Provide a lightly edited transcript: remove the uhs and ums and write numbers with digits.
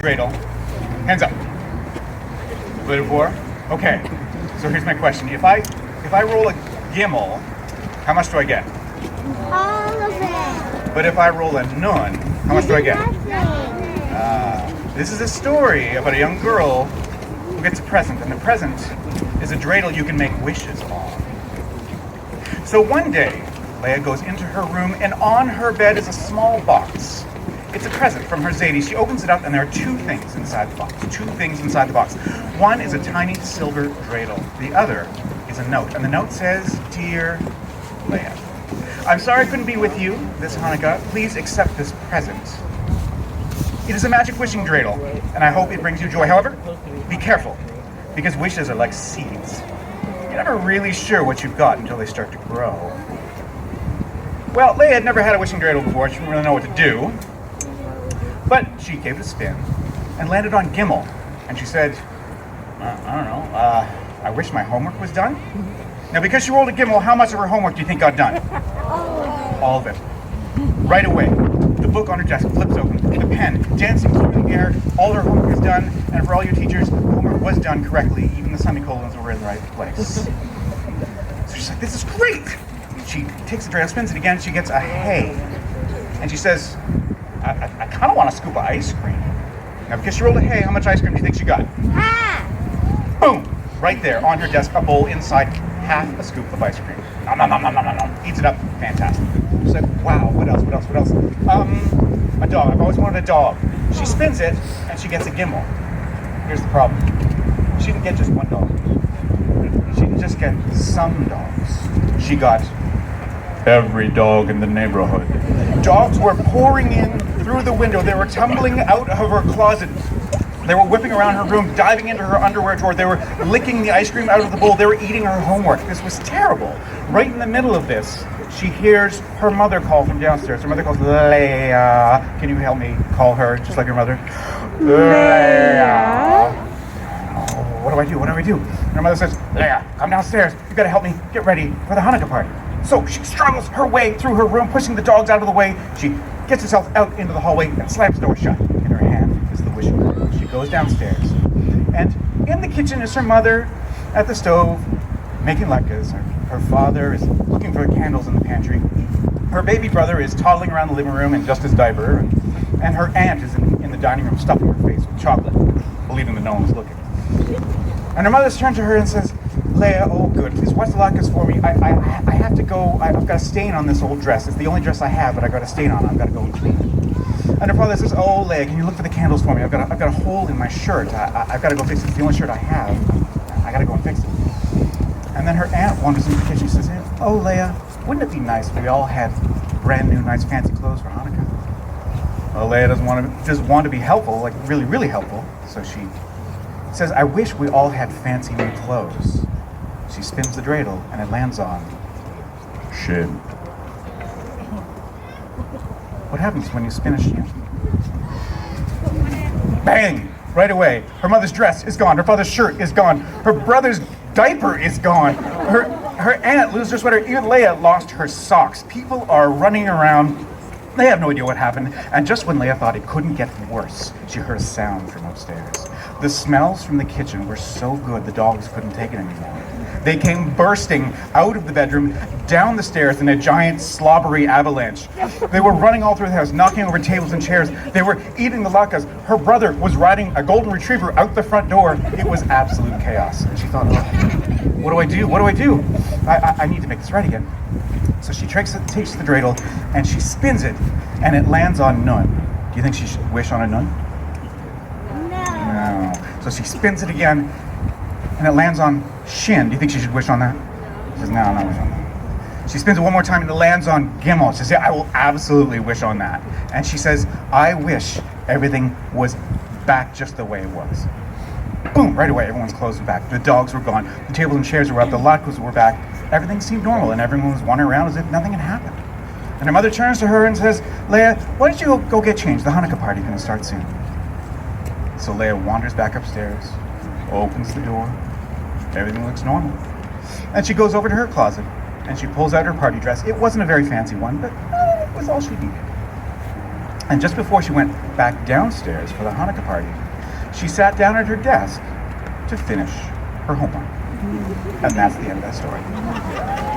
Dreidel. Hands up. Voted for? Okay. So here's my question. If I roll a gimmel, how much do I get? All of it. But if I roll a nun, how much do I get? Nothing. This is a story about a young girl who gets a present, and the present is a dreidel you can make wishes on. So one day, Leah goes into her room, and on her bed is a small box. It's a present from her Zadie. She opens it up, and there are two things inside the box. Two things inside the box. One is a tiny silver dreidel. The other is a note, and the note says, "Dear Leah, I'm sorry I couldn't be with you this Hanukkah. Please accept this present. It is a magic wishing dreidel, and I hope it brings you joy. However, be careful, because wishes are like seeds. You're never really sure what you've got until they start to grow." Well, Leah had never had a wishing dreidel before. She didn't really know what to do. But she gave it a spin and landed on gimmel. And she said, I don't know, I wish my homework was done. Now, because she rolled a gimmel, how much of her homework do you think got done? All of it. Right away. The book on her desk flips open, the pen dancing through the air. All her homework is done, and for all you teachers, homework was done correctly. Even the semicolons were in the right place. So she's like, this is great. She takes the dreidel, spins it again, she gets a hay. And she says, I kind of want a scoop of ice cream. Now, because she rolled a hay, how much ice cream do you think she got? Half. Boom! Right there on her desk, a bowl inside half a scoop of ice cream. Nom, nom, nom, nom, nom, nom, nom. Eats it up. Fantastic. She's like, wow, what else? A dog. I've always wanted a dog. She spins it, and she gets a gimmel. Here's the problem. She didn't get just one dog. She didn't just get some dogs. She got every dog in the neighborhood. Dogs were pouring in through the window. They were tumbling out of her closet. They were whipping around her room, diving into her underwear drawer. They were licking the ice cream out of the bowl. They were eating her homework. This was terrible. Right in the middle of this, she hears her mother call from downstairs. Her mother calls, Leah. Can you help me call her just like your mother? Leah. Oh, what do I do? And her mother says, Leah, come downstairs. You gotta help me get ready for the Hanukkah party. So she struggles her way through her room, pushing the dogs out of the way. She gets herself out into the hallway and slams the door shut. In her hand is the wishing dreidel. She goes downstairs. And in the kitchen is her mother at the stove, making latkes. Her father is looking for candles in the pantry. Her baby brother is toddling around the living room in just his diaper. And her aunt is in the dining room stuffing her face with chocolate, believing that no one was looking. And her mother turns to her and says, Leah, oh good, please wash the latkes for me. I have to go, I've got a stain on this old dress. It's the only dress I have, but I've got a stain on it. I've got to go and clean it. And her father says, oh Leah, can you look for the candles for me? I've got a hole in my shirt. I've got to go fix it. It's the only shirt I have. I got to go and fix it. And then her aunt wanders into the kitchen and says, oh Leah, wouldn't it be nice if we all had brand new, nice, fancy clothes for Hanukkah? Well, Leah doesn't want to be helpful, like really, really helpful. So she says, I wish we all had fancy new clothes. She spins the dreidel, and it lands on shin. What happens when you spin a shin? Bang! Right away. Her mother's dress is gone. Her father's shirt is gone. Her brother's diaper is gone. Her aunt loses her sweater. Even Leah lost her socks. People are running around. They have no idea what happened. And just when Leah thought it couldn't get worse, she heard a sound from upstairs. The smells from the kitchen were so good the dogs couldn't take it anymore. They came bursting out of the bedroom, down the stairs in a giant slobbery avalanche. They were running all through the house, knocking over tables and chairs. They were eating the latkes. Her brother was riding a golden retriever out the front door. It was absolute chaos. And she thought, oh, what do I do? I need to make this right again. So she takes the dreidel and she spins it, and it lands on nun. Do you think she should wish on a nun? No. So she spins it again, and it lands on shin. Do you think she should wish on that? She says, no, I'm not wish on that. She spins it one more time, and it lands on gimmel. She says, yeah, I will absolutely wish on that. And she says, I wish everything was back just the way it was. Boom, right away, everyone's clothes were back. The dogs were gone. The tables and chairs were up. The latkes were back. Everything seemed normal, and everyone was wandering around as if nothing had happened. And her mother turns to her and says, Leah, why don't you go get changed? The Hanukkah party's going to start soon. So Leah wanders back upstairs, opens the door. Everything looks normal. And she goes over to her closet, and she pulls out her party dress. It wasn't a very fancy one, but it was all she needed. And just before she went back downstairs for the Hanukkah party, she sat down at her desk to finish her homework. And that's the end of that story.